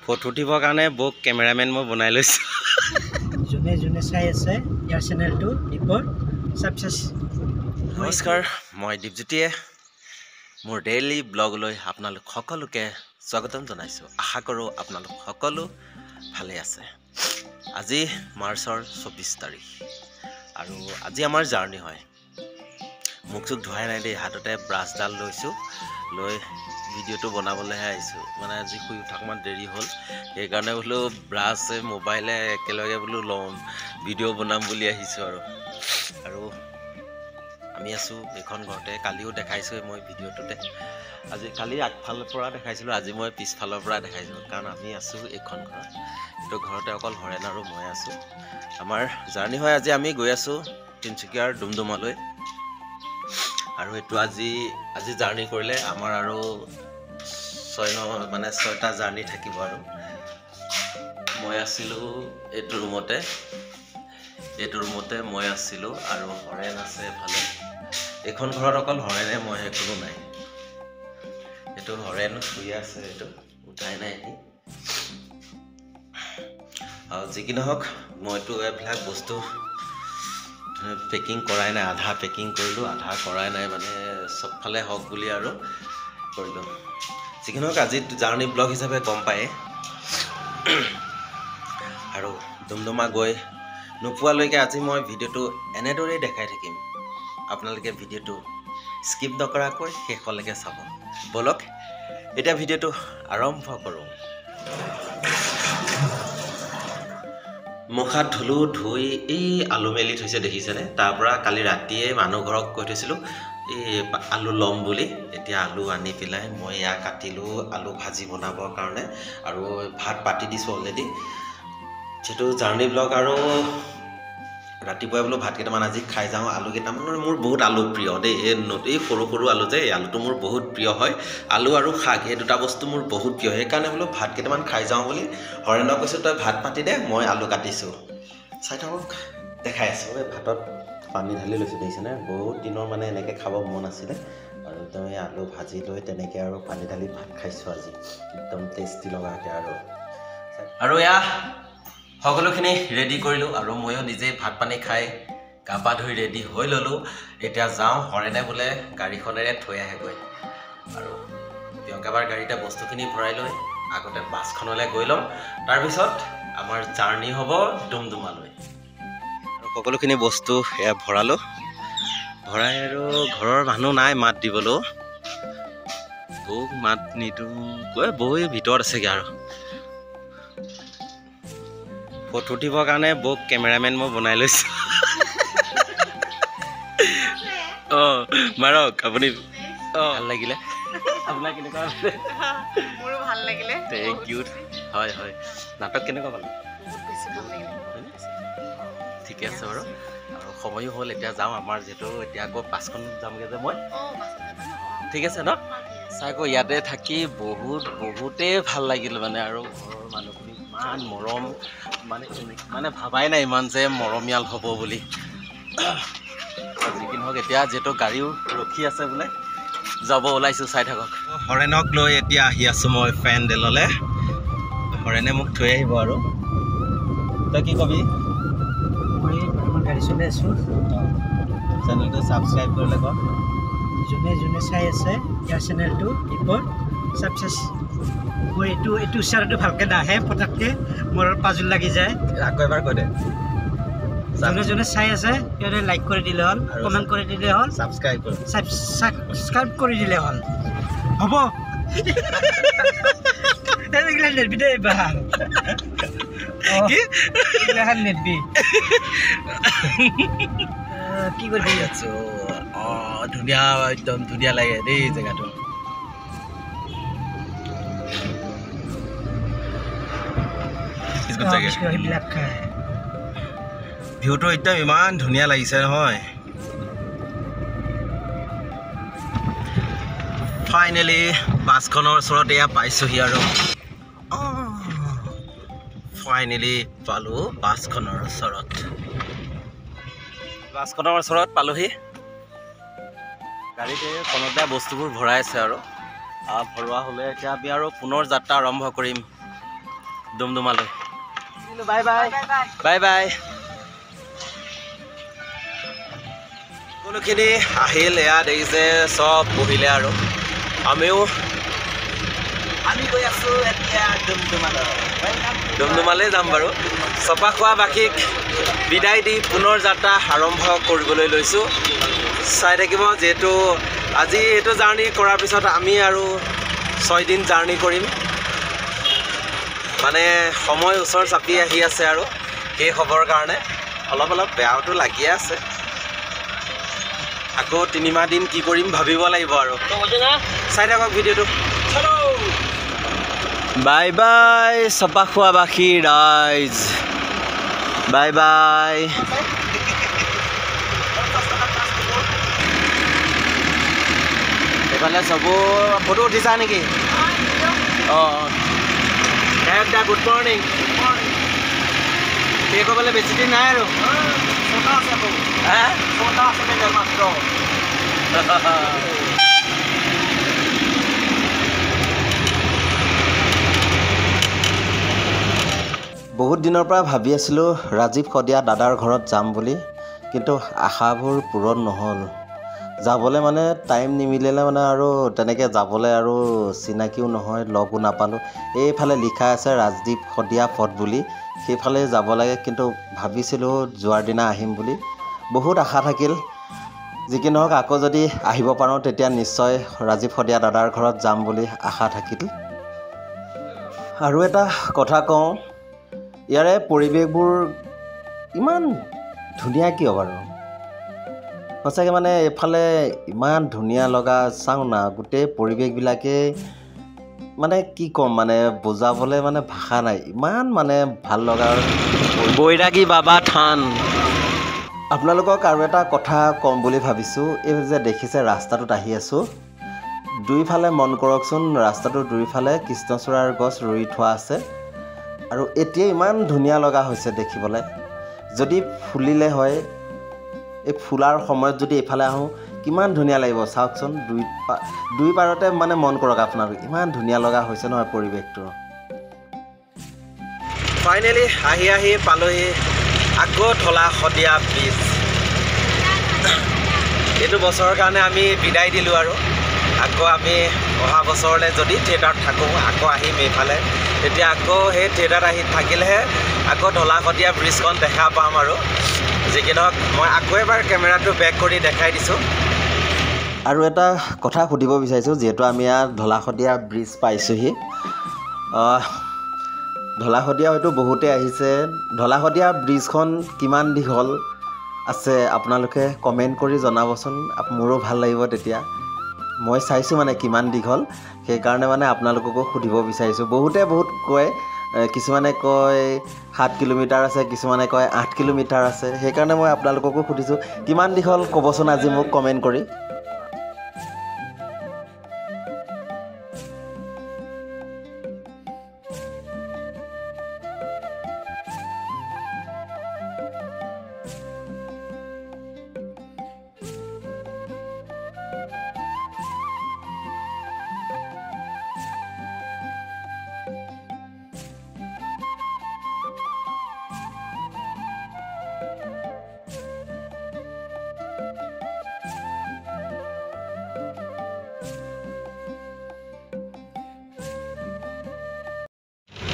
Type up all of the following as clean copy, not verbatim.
Photo উঠিবৰ কাৰণে বক cameraman মই বনাই লৈছোঁ। যোনে যোনে চাই আছে ইয়াৰ চেনেলটো দীপৰ সাকসেছ। নমস্কাৰ, মই দীপজ্যোতিয়ে মোৰ ডেইলি ব্লগলৈ আপোনালোক সকলোকে স্বাগতম জনাইছোঁ। আশা কৰোঁ আপোনালোক সকলো ভালে আছে। আজি মাৰ্চৰ 24 তাৰিখ আৰু আজি আমাৰ জাৰ্ণি হয়। মুখ চুখ ধুৱাই নাই দেই, হাততে ব্ৰাছডাল লৈছোঁ, লৈ ভিডিঅ'টো বনাবলৈহে আহিছোঁ। মানে আজি শুই উঠা অকণমান দেৰি হ'ল, সেইকাৰণে বোলো ব্ৰাছে মোবাইলে একেলগে বোলো লওঁ, ভিডিঅ' বনাম বুলি আহিছোঁ। আৰু আমি আছোঁ এইখন ঘৰতে। কালিও দেখাইছোঁ মই ভিডিঅ'টোতে। কালি আগফালৰ পৰা দেখাইছিলোঁ, আজি মই পিছফালৰ পৰা দেখাইছোঁ, কাৰণ আমি আছোঁ এইখন ঘৰত। এইটো ঘৰতে অকল হৰেণ আৰু মই আছোঁ। আমাৰ জাৰ্ণি হয় আজি আমি গৈ আছোঁ তিনিচুকীয়াৰ ডুমডুমালৈ। আৰু এইটো আজি জাৰ্ণি কৰিলে আমাৰ আৰু 6টা জাৰ্ণি থাকিব। আৰু মই আছিলোঁ এইটো ৰুমতে মই আছিলোঁ আৰু হৰেণ আছে এফালে। এইখন ঘৰত অকল হৰেণে মই, কোনো নাই। এইটো হৰেণ শুই আছে, এইটো উঠাই নাই এনে। আৰু যি কি নহওক, মইতো এইবিলাক বস্তু পেকিং কৰাই নাই, আধা পেকিং কৰিলোঁ, আধা কৰাই নাই, মানে চবফালে হওক বুলি আৰু কৰিলোঁ। যি কি নহওক, আজি জাৰ্ণি ব্লগ হিচাপে গম পায়। আৰু ডুমডুমা গৈ নোপোৱালৈকে আজি মই ভিডিঅ'টো এনেদৰেই দেখাই থাকিম। আপোনালোকে ভিডিঅ'টো স্কিপ নকৰাকৈ শেষলৈকে চাব। ব'লক এতিয়া ভিডিঅ'টো আৰম্ভ কৰোঁ। মুখ হাত ধুলোঁ, ধুই এই আলু মেলি থৈছে দেখিছেনে? তাৰ পৰা কালি ৰাতিয়ে মানুহ ঘৰক কৈ থৈছিলোঁ এই আলু ল'ম বুলি। এতিয়া আলু আনি পেলাই মই এয়া কাটিলোঁ আলু ভাজি বনাবৰ কাৰণে, আৰু ভাত পাতি দিছোঁ অলৰেডি। যিটো জাৰ্ণি ব্লগ, আৰু ৰাতিপুৱাই বোলো ভাত কেইটামান আজি খাই যাওঁ। আলু কেইটামান, মোৰ বহুত আলু প্ৰিয় দেই। এই সৰু সৰু আলু যে, এই আলুটো মোৰ বহুত প্ৰিয় হয়। আলু আৰু শাক, এই দুটা বস্তু মোৰ বহুত প্ৰিয়। সেইকাৰণে বোলো ভাত কেইটামান খাই যাওঁ বুলি হৰেণক কৈছোঁ, তই ভাত পাতি দে, মই আলু কাটিছোঁ। চাই থাকক, দেখাই আছোঁ। এই ভাতত পানী ঢালি লৈছোঁ দেখিছেনে? বহুত দিনৰ মানে এনেকৈ খাব মন আছিলে, আৰু একদম এই আলু ভাজি লৈ তেনেকৈ আৰু পানী ঢালি ভাত খাইছোঁ আজি, একদম টেষ্টি লগাকৈ। আৰু এয়া সকলোখিনি ৰেডি কৰিলোঁ, আৰু ময়ো নিজেই ভাত পানী খাই গা পা ধুই ৰেডি হৈ ল'লোঁ। এতিয়া যাওঁ, হৰেণে বোলে গাড়ীখনেৰে থৈ আহেগৈ। আৰু প্ৰিয়ংকাবাৰ গাড়ীতে বস্তুখিনি ভৰাই লৈ আগতে বাছখনলৈ গৈ ল'ম। তাৰপিছত আমাৰ জাৰ্ণি হ'ব ডুমডুমালৈ। আৰু সকলোখিনি বস্তু এয়া ভৰালোঁ, ভৰাই আৰু ঘৰৰ মানুহ নাই মাত দিবলৈও। বৌক মাত নিদিওঁ, বৌ ভিতৰত আছেগৈ। আৰু ফটো উঠিবৰ কাৰণে বৌক কেমেৰামেন মই বনাই লৈছোঁ। মাৰক আপুনি। ভাল লাগিলে আপোনাৰ? কেনেকুৱা আছে? মোৰো ভাল লাগিলে। Thank you. হয়, নাটক কেনেকুৱা পালে? ঠিকে আছে বাৰু। আৰু সময়ো হ'ল, এতিয়া যাওঁ। আমাৰ যিহেতু এতিয়া আকৌ বাছখন যামগৈ যে মই। ঠিক আছে ন? চাই আকৌ ইয়াতে থাকি বহুতেই ভাল লাগিল মানে। আৰু ঘৰৰ মানুহখিনি ইমান মৰম, মানে ভাবাই নাই ইমান যে মৰমীয়াল হ'ব বুলি। যি কি নহওক, এতিয়া যিহেতু গাড়ীও ৰখি আছে বোলে, যাব ওলাইছোঁ, চাই থাকক। হৰেণক লৈ এতিয়া আহি আছোঁ মই পেণ্ডেললৈ। হৰেণে মোক থৈ আহিব। আৰু তই কি কবি? মই বৰ্তমান গাড়ী চলাই আছোঁ। চেনেলটো ছাবস্ক্ৰাইব কৰিলে কওক। যোনে যোনে চাই আছে ইয়াৰ চেনেলটো দীপৰ সাকসেছ। মোৰ এইটো উচ্চাৰণটো ভালকৈ নাহে পটককৈ, মোৰ পাজুল লাগি যায়। আকৌ এবাৰ কৈ দে। যোনে যোনে চাই আছে সিহঁতে লাইক কৰি দিলে হ'ল, কমেণ্ট কৰি দিলে হ'ল, ছাবস্ক্ৰাইব কৰি দিলে হ'ল। হ'ব। এইগিলা নেদবি দেই বাহান, এইগিলাখান নেদবি। কি কৰি আছো? ধুনীয়া, একদম ধুনীয়া লাগে দেই জেগাটো। সেইবিলাক খায়। ভিউটো একদম ইমান ধুনীয়া লাগিছে নহয়। ফাইনেলি বাছখনৰ ওচৰত এয়া পাইছোঁহি। আৰু ফাইনেলি পালোঁ বাছখনৰ ওচৰত পালোহি। গাড়ীতে কণতে বস্তুবোৰ ভৰাই আছে, আৰু ভৰোৱা হ'লে এতিয়া আমি আৰু পুনৰ যাত্ৰা আৰম্ভ কৰিম ডুমডুমালৈ বাই বাই বাই বাই সকলোখিনি আহিল এয়া দেখিছে চব বহিলে আৰু আমি গৈ আছোঁ এতিয়া ডুমডুমালৈ যাম বাৰু চপা খোৱা বাকীক বিদায় দি পুনৰ যাত্ৰা আৰম্ভ কৰিবলৈ লৈছোঁ চাই থাকিব যিহেতু আজি এইটো জাৰ্ণি কৰাৰ পিছত আমি আৰু 6 দিন জাৰ্ণি কৰিম মানে সময় ওচৰ চাপি আহি আছে আৰু সেই খবৰ কাৰণে অলপ বেয়াওটো লাগিয়ে আছে আকৌ 3 মাহ দিন কি কৰিম ভাবিব লাগিব আৰু চাই থাকক ভিডিঅ'টো বাই বাই চপা খোৱাবাসী ৰাইজ বাই বাই এইফালে চব ফটো উঠিছা নেকি অঁ গুড মৰ্ণিং সেই ক'বলৈ বেছি দিন নাই আৰু বহুত দিনৰ পৰা ভাবি আছিলোঁ ৰাজীৱ শদিয়া দাদাৰ ঘৰত যাম বুলি কিন্তু আশাবোৰ পূৰণ নহ'ল যাবলৈ মানে টাইম নিমিলিলে মানে আৰু তেনেকৈ যাবলৈ আৰু চিনাকিও নহয় লগো নাপালোঁ এইফালে লিখা আছে ৰাজদীপ শদিয়া পথ বুলি সেইফালে যাব লাগে কিন্তু ভাবিছিলোঁ যোৱাৰ দিনা আহিম বুলি বহুত আশা থাকিল যি কি নহওক আকৌ যদি আহিব পাৰোঁ তেতিয়া নিশ্চয় ৰাজীৱ শদিয়া দাদাৰ ঘৰত যাম বুলি আশা থাকিল আৰু এটা কথা কওঁ ইয়াৰে পৰিৱেশবোৰ ইমান ধুনীয়া কিয় বাৰু সঁচাকৈ মানে এইফালে ইমান ধুনীয়া লগা চাওঁ না গোটেই পৰিৱেশবিলাকে মানে কি ক'ম মানে বুজাবলৈ মানে ভাষা নাই ইমান মানে ভাল লগা বৈৰাগী বাবা থান আপোনালোকক আৰু এটা কথা ক'ম বুলি ভাবিছোঁ এই যে দেখিছে ৰাস্তাটোত আহি আছোঁ দুইফালে মন কৰকচোন ৰাস্তাটোৰ দুইফালে কৃষ্ণচূড়াৰ গছ ৰুই থোৱা আছে আৰু এতিয়া ইমান ধুনীয়া লগা হৈছে দেখিবলৈ যদি ফুলিলে হয় এই ফুলাৰ সময়ত যদি এইফালে আহোঁ কিমান ধুনীয়া লাগিব চাওকচোন দুই পাৰতে মানে মন কৰক আপোনালোক ইমান ধুনীয়া লগা হৈছে নহয় পৰিৱেশটো ফাইনেলি আহি পালোহি আকৌ ঢলা শদিয়া ব্ৰিজ এইটো বছৰৰ কাৰণে আমি বিদায় দিলোঁ আৰু আকৌ আমি অহা বছৰলৈ যদি থিয়েটাৰত থাকোঁ আকৌ আহিম এইফালে তেতিয়া আকৌ সেই থিয়েটাৰত আহি থাকিলেহে আকৌ ঢলা শদিয়া ব্ৰিজখন দেখা পাম আৰু যি কি নহওক মই আকৌ এবাৰ কেমেৰাটো বেক কৰি দেখাই দিছোঁ আৰু এটা কথা সুধিব বিচাৰিছোঁ যিহেতু আমি ইয়াত ঢলা শদিয়া ব্ৰিজ পাইছোঁহি ঢলা শদিয়া হয়তো বহুতে আহিছে ঢলা শদিয়া ব্ৰিজখন কিমান দীঘল আছে আপোনালোকে কমেণ্ট কৰি জনাবচোন মোৰো ভাল লাগিব তেতিয়া মই চাইছোঁ মানে কিমান দীঘল সেইকাৰণে মানে আপোনালোককো সুধিব বিচাৰিছোঁ বহুতে বহুত কয় কিছুমানে কয় 7 কিলোমিটাৰ আছে কিছুমানে কয় 8 কিলোমিটাৰ আছে সেইকাৰণে মই আপোনালোককো সুধিছোঁ কিমান দীঘল ক'বচোন আজি মোক কমেণ্ট কৰি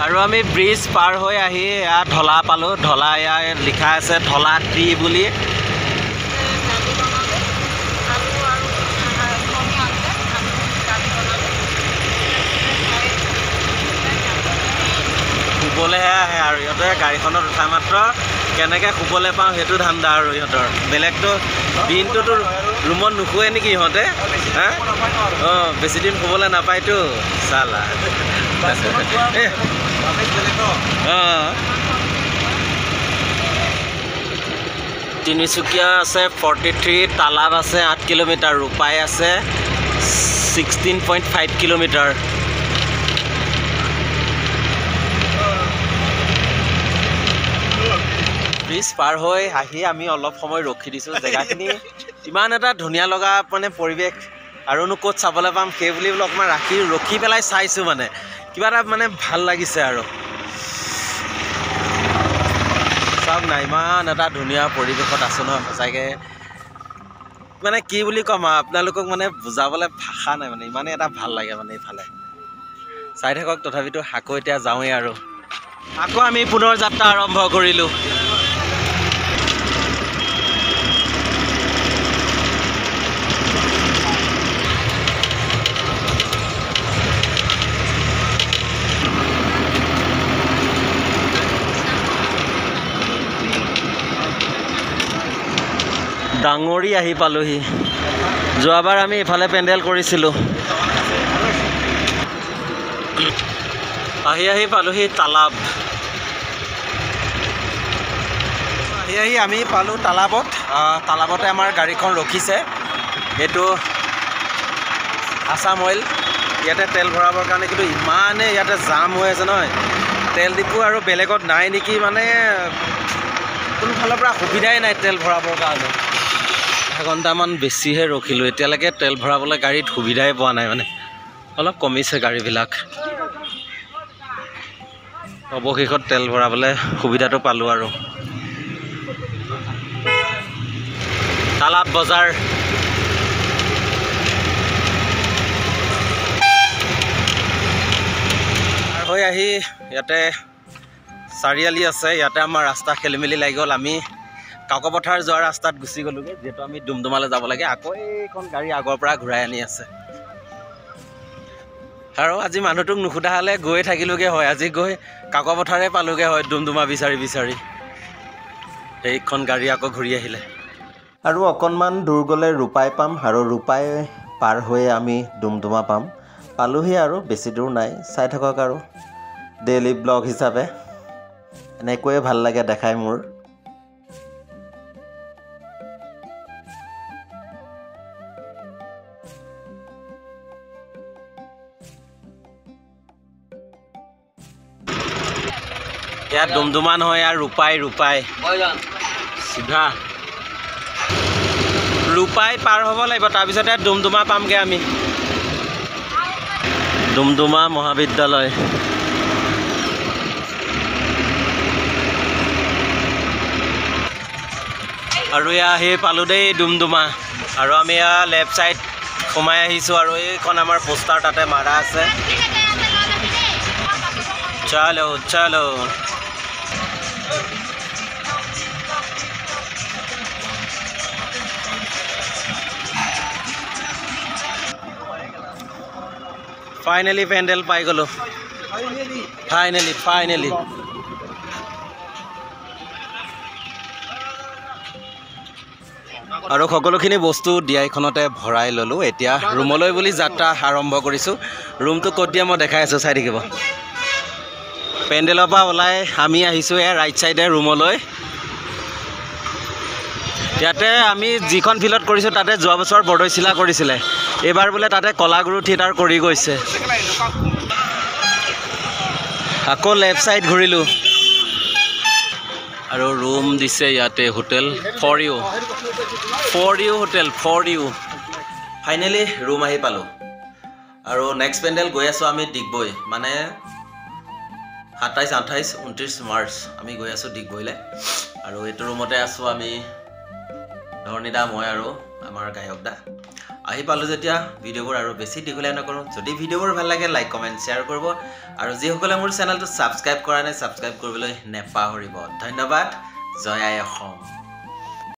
আৰু আমি ব্ৰিজ পাৰ হৈ আহি ইয়াত ঢলা পালোঁ ঢলা ইয়াত লিখা আছে ঢলা টি বুলি শুবলৈহে আহে আৰু ইহঁতে গাড়ীখনত উঠা মাত্ৰ কেনেকৈ শুবলৈ পাওঁ সেইটো ধান্দা আৰু ইহঁতৰ বেলেগটো দিনটোতো ৰুমত নুশুৱে নেকি ইহঁতে হা অঁ বেছি দিন শুবলৈ নাপায়তো চালা তিনিচুকীয়া আছে 43 তালাব আছে 8 কিলোমিটাৰ ৰূপাই আছে 16.5 কিলোমিটাৰ ব্ৰিজ পাৰ হৈ আহি আমি অলপ সময় ৰখি দিছোঁ জেগাখিনি ইমান এটা ধুনীয়া লগা মানে পৰিৱেশ আৰুনো ক'ত চাবলৈ পাম সেই বুলি বোলে অকণমান ৰখি পেলাই চাইছোঁ মানে কিবা এটা মানে ভাল লাগিছে আৰু চাওক না ইমান এটা ধুনীয়া পৰিৱেশত আছোঁ নহয় সঁচাকৈ মানে কি বুলি ক'ম আৰু আপোনালোকক মানে বুজাবলৈ ভাষা নাই মানে ইমানেই এটা ভাল লাগে মানে এইফালে চাই থাকক তথাপিতো আকৌ এতিয়া যাওঁৱেই আৰু আকৌ আমি পুনৰ যাত্ৰা আৰম্ভ কৰিলোঁ ডাঙৰি আহি পালোহি যোৱাবাৰ আমি ইফালে পেণ্ডেল কৰিছিলোঁ আহি পালোহি তালাব আহি আমি পালোঁ তালাবতে আমাৰ গাড়ীখন ৰখিছে এইটো আছাম অইল ইয়াতে তেল ভৰাবৰ কাৰণে কিন্তু ইমানেই ইয়াতে জাম হৈ আছে নহয় তেল ডিপু আৰু বেলেগত নাই নেকি মানে কোনোফালৰ পৰা সুবিধাই নাই তেল ভৰাবৰ কাৰণে ঘণ্টামান বেছিহে ৰখিলোঁ এতিয়ালৈকে তেল ভৰাবলৈ গাড়ীত সুবিধাই পোৱা নাই মানে অলপ কমিছে গাড়ীবিলাক অৱশেষত তেল ভৰাবলৈ সুবিধাটো পালোঁ আৰু তালাব বজাৰ হৈ আহি ইয়াতে চাৰিআলি আছে ইয়াতে আমাৰ ৰাস্তা খেলি মেলি লাগি গ'ল আমি কাকপথাৰ যোৱাৰ ৰাস্তাত গুচি গ'লোগৈ যিহেতু আমি ডুমডুমালৈ যাব লাগে আকৌ এইখন গাড়ী আগৰ পৰা ঘূৰাই আনি আছে আৰু আজি মানুহটোক নুসুধা হ'লে গৈ থাকিলোগৈ হয় আজি গৈ কাকপথাৰে পালোগৈ হয় ডুমডুমা বিচাৰি সেইখন গাড়ী আকৌ ঘূৰি আহিলে আৰু অকণমান দূৰ গ'লে ৰূপাই পাম আৰু ৰূপাই পাৰ হৈ আমি ডুমডুমা পালোহি আৰু বেছি দূৰ নাই চাই থাকক আৰু ডেইলি ব্লগ হিচাপে এনেকৈয়ে ভাল লাগে দেখাই মোৰ ইয়াত ডুমডুমা নহয় আৰু ৰূপাই চিধা ৰূপাই পাৰ হ'ব লাগিব তাৰপিছতে ডুমডুমা পামগৈ আমি ডুমডুমা মহাবিদ্যালয় আৰু এয়া আহি পালোঁ দেই ডুমডুমা আৰু আমি এয়া লেফ্ট ছাইড সোমাই আহিছোঁ আৰু এইখন আমাৰ পোষ্টাৰ তাতে মাৰা আছে চলো ফাইনেলি পেণ্ডেল পাই গ'লোঁ ফাইনেলি আৰু সকলোখিনি বস্তু দিয়াইখনতে ভৰাই ল'লোঁ এতিয়া ৰুমলৈ বুলি যাত্ৰা আৰম্ভ কৰিছোঁ ৰুমটো ক'ত দিয়া মই দেখাই আছোঁ চাই থাকিব পেণ্ডেলৰ পৰা ওলাই আমি আহিছোঁ এয়া ৰাইট ছাইডে ৰুমলৈ ইয়াতে আমি যিখন ফিল্ডত কৰিছোঁ তাতে যোৱা বছৰ বৰদৈচিলা কৰিছিলে এইবাৰ বোলে তাতে কলাগুৰু থিয়েটাৰ কৰি গৈছে আকৌ লেফ্ট ছাইড ঘূৰিলোঁ আৰু ৰুম দিছে ইয়াতে hotel for you hotel finally room আহি পালোঁ আৰু নেক্সট পেণ্ডেল গৈ আছোঁ আমি ডিগবৈ মানে 27, 28, 29 মাৰ্চ আমি গৈ আছোঁ ডিগবৈলৈ আৰু এইটো ৰুমতে আছোঁ আমি ধৰণীদা মই আৰু আমাৰ গায়ক দা আহি পালোঁ যেতিয়া ভিডিঅ'বোৰ আৰু বেছি দীঘলীয়া নকৰোঁ যদি ভিডিঅ'বোৰ ভাল লাগে লাইক কমেণ্ট শ্বেয়াৰ কৰিব আৰু যিসকলে মোৰ চেনেলটো ছাবস্ক্ৰাইব কৰা নাই ছাবস্ক্ৰাইব কৰিবলৈ নেপাহৰিব ধন্যবাদ জয় আই অসম